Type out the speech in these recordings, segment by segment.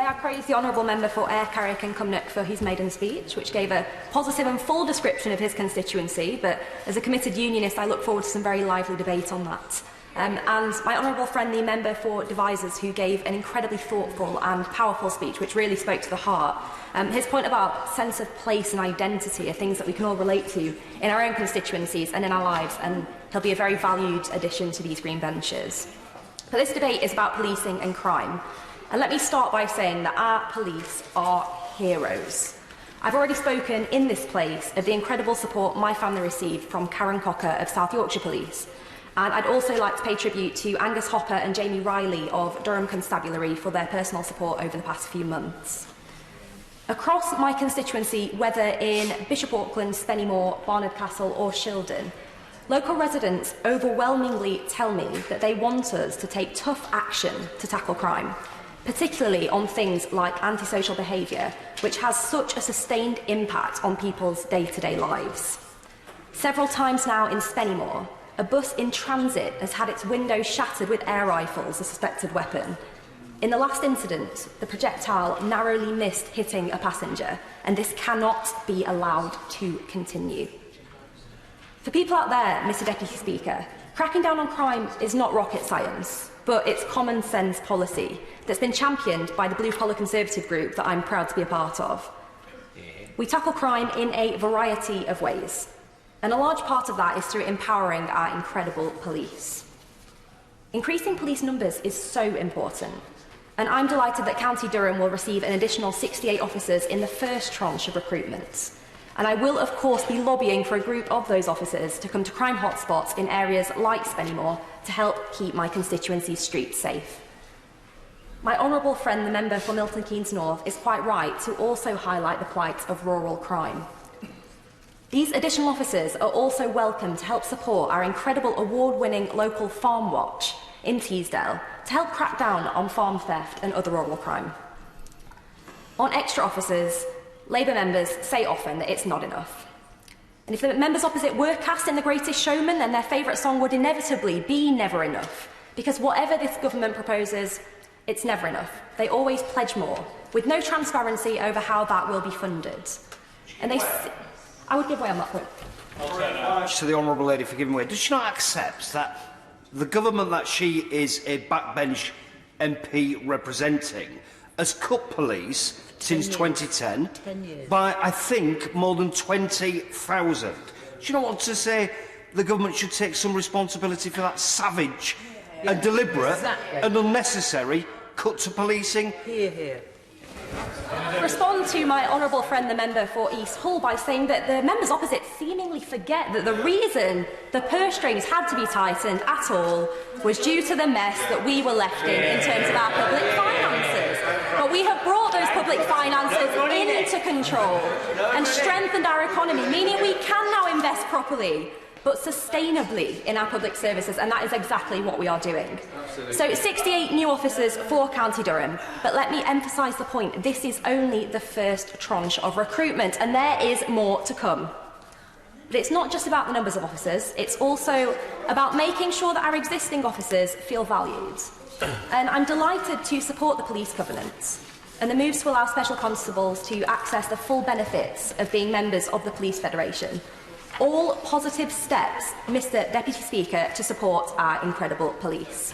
May I praise the honourable member for Air Carrick and Cumnock for his maiden speech, which gave a positive and full description of his constituency, but as a committed unionist I look forward to some very lively debate on that. And my honourable friend, the member for Devizes, who gave an incredibly thoughtful and powerful speech which really spoke to the heart. His point about sense of place and identity are things that we can all relate to in our own constituencies and in our lives, and he'll be a very valued addition to these green benches. But this debate is about policing and crime. And let me start by saying that our police are heroes. I've already spoken in this place of the incredible support my family received from Karen Cocker of South Yorkshire Police. And I'd also like to pay tribute to Angus Hopper and Jamie Riley of Durham Constabulary for their personal support over the past few months. Across my constituency, whether in Bishop Auckland, Spennymoor, Barnard Castle or Shildon, local residents overwhelmingly tell me that they want us to take tough action to tackle crime, particularly on things like antisocial behaviour, which has such a sustained impact on people's day-to-day lives. Several times now in Spennymoor, a bus in transit has had its window shattered with air rifles, a suspected weapon. In the last incident, the projectile narrowly missed hitting a passenger, and this cannot be allowed to continue. For people out there, Mr Deputy Speaker, cracking down on crime is not rocket science, but it's common sense policy that's been championed by the blue-collar Conservative group that I'm proud to be a part of. We tackle crime in a variety of ways, and a large part of that is through empowering our incredible police. Increasing police numbers is so important, and I'm delighted that County Durham will receive an additional 68 officers in the first tranche of recruitments. And I will, of course, be lobbying for a group of those officers to come to crime hotspots in areas like Spennymoor to help keep my constituency's streets safe. My honourable friend, the member for Milton Keynes North, is quite right to also highlight the plight of rural crime. These additional officers are also welcome to help support our incredible award-winning local Farm Watch in Teesdale to help crack down on farm theft and other rural crime. On extra officers, Labour members say often that it's not enough. And if the members opposite were cast in The Greatest Showman, then their favourite song would inevitably be Never Enough, because whatever this government proposes, it's never enough. They always pledge more, with no transparency over how that will be funded. And I would give way on that point. To the honourable lady for giving way. Does she not accept that the government that she is a backbench MP representing has cut police since 2010 by, I think, more than 20,000? Do you not want to say the government should take some responsibility for that savage and deliberate and unnecessary cut to policing? Hear, hear. Respond to my honourable friend, the member for East Hull, by saying that the members opposite seemingly forget that the reason the purse strings had to be tightened at all was due to the mess that we were left in terms of our public finances. But we have brought those public finances into control and strengthened our economy, meaning we can now invest properly but sustainably in our public services, and that is exactly what we are doing. So 68 new officers for County Durham, but let me emphasise the point, this is only the first tranche of recruitment, and there is more to come. But it's not just about the numbers of officers, it's also about making sure that our existing officers feel valued. And I'm delighted to support the police covenant and the moves to allow special constables to access the full benefits of being members of the Police Federation. All positive steps, Mr Deputy Speaker, to support our incredible police.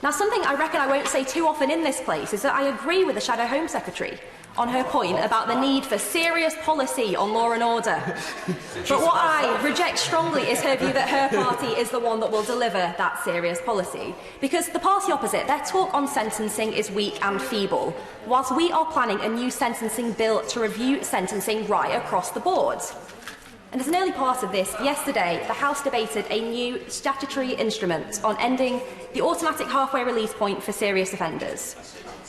Now, something I reckon I won't say too often in this place is that I agree with the Shadow Home Secretary on her point about the need for serious policy on law and order. But what I reject strongly is her view that her party is the one that will deliver that serious policy. Because the party opposite, their talk on sentencing is weak and feeble, whilst we are planning a new sentencing bill to review sentencing right across the board. And as an early part of this, yesterday the House debated a new statutory instrument on ending the automatic halfway release point for serious offenders.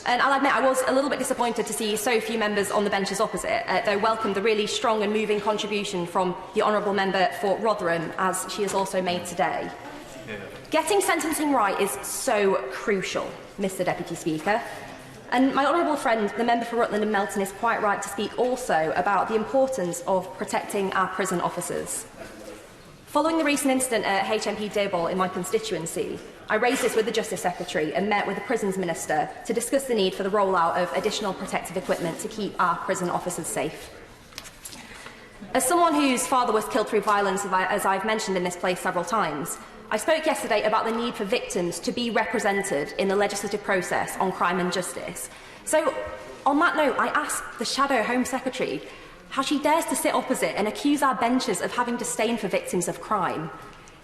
And I'll admit I was a little bit disappointed to see so few members on the benches opposite, though welcomed the really strong and moving contribution from the honourable member for Rotherham, as she has also made today. Getting sentencing right is so crucial, Mr Deputy Speaker. And my honourable friend, the member for Rutland and Melton, is quite right to speak also about the importance of protecting our prison officers. Following the recent incident at HMP Dearborn in my constituency, I raised this with the Justice Secretary and met with the Prisons Minister to discuss the need for the rollout of additional protective equipment to keep our prison officers safe. As someone whose father was killed through violence, as I've mentioned in this place several times, I spoke yesterday about the need for victims to be represented in the legislative process on crime and justice. So, on that note, I asked the Shadow Home Secretary how she dares to sit opposite and accuse our benches of having disdain for victims of crime.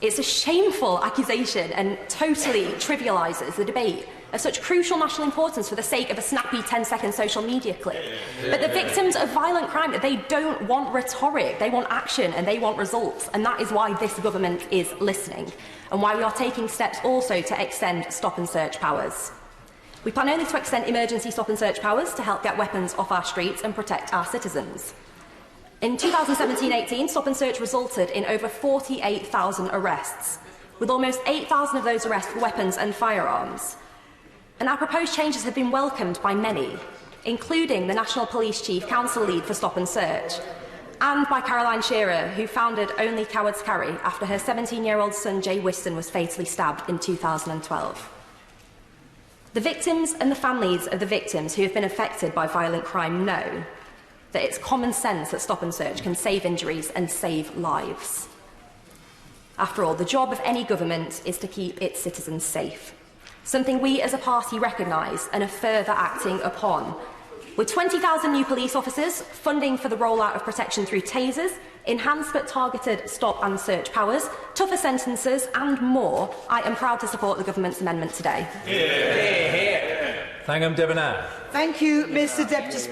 It's a shameful accusation and totally trivialises the debate of such crucial national importance for the sake of a snappy 10-second social media clip. But the victims of violent crime, they don't want rhetoric, they want action and they want results, and that is why this government is listening, and why we are taking steps also to extend stop and search powers. We plan only to extend emergency stop and search powers to help get weapons off our streets and protect our citizens. In 2017-18, stop and search resulted in over 48,000 arrests, with almost 8,000 of those arrests for weapons and firearms. And our proposed changes have been welcomed by many, including the National Police Chief Council Lead for Stop and Search, and by Caroline Shearer, who founded Only Cowards Carry after her 17-year-old son Jay Whiston was fatally stabbed in 2012. The victims and the families of the victims who have been affected by violent crime know that it's common sense that stop and search can save injuries and save lives. After all, the job of any government is to keep its citizens safe, something we as a party recognise and are further acting upon. With 20,000 new police officers, funding for the rollout of protection through tasers, enhanced but targeted stop and search powers, tougher sentences and more, I am proud to support the government's amendment today. Thank you, Mr Deputy Speaker.